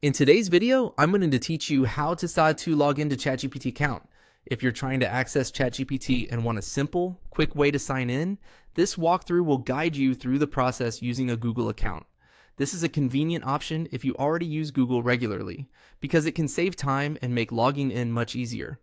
In today's video, I'm going to teach you how to decide to log into ChatGPT account. If you're trying to access ChatGPT and want a simple, quick way to sign in, this walkthrough will guide you through the process using a Google account. This is a convenient option if you already use Google regularly, because it can save time and make logging in much easier.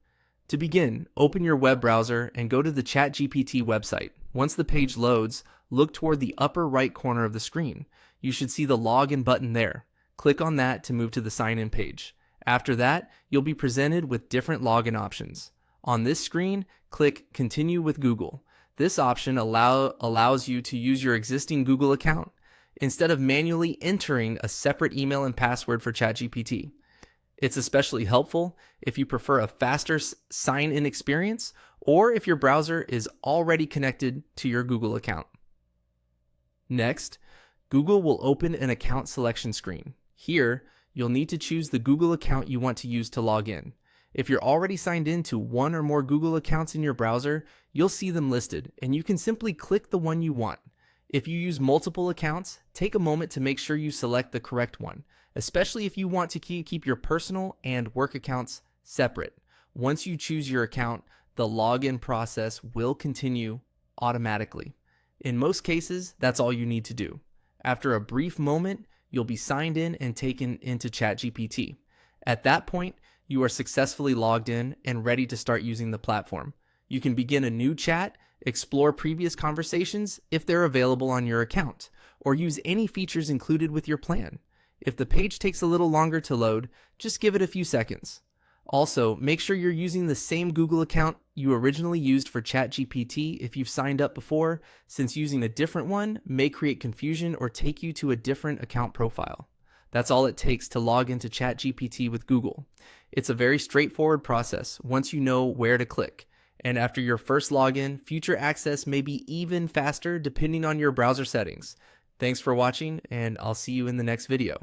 To begin, open your web browser and go to the ChatGPT website. Once the page loads, look toward the upper right corner of the screen. You should see the login button there. Click on that to move to the sign-in page. After that, you'll be presented with different login options. On this screen, click Continue with Google. This option allows you to use your existing Google account instead of manually entering a separate email and password for ChatGPT. It's especially helpful if you prefer a faster sign-in experience or if your browser is already connected to your Google account. Next, Google will open an account selection screen. Here, you'll need to choose the Google account you want to use to log in. If you're already signed in to one or more Google accounts in your browser, you'll see them listed, and you can simply click the one you want. If you use multiple accounts, take a moment to make sure you select the correct one, especially if you want to keep your personal and work accounts separate. Once you choose your account, the login process will continue automatically. In most cases, that's all you need to do. After a brief moment, you'll be signed in and taken into ChatGPT. At that point, you are successfully logged in and ready to start using the platform. You can begin a new chat, explore previous conversations if they're available on your account, or use any features included with your plan. If the page takes a little longer to load, just give it a few seconds. Also, make sure you're using the same Google account you originally used for ChatGPT if you've signed up before, since using a different one may create confusion or take you to a different account profile. That's all it takes to log into ChatGPT with Google. It's a very straightforward process once you know where to click. And after your first login, future access may be even faster depending on your browser settings. Thanks for watching, and I'll see you in the next video.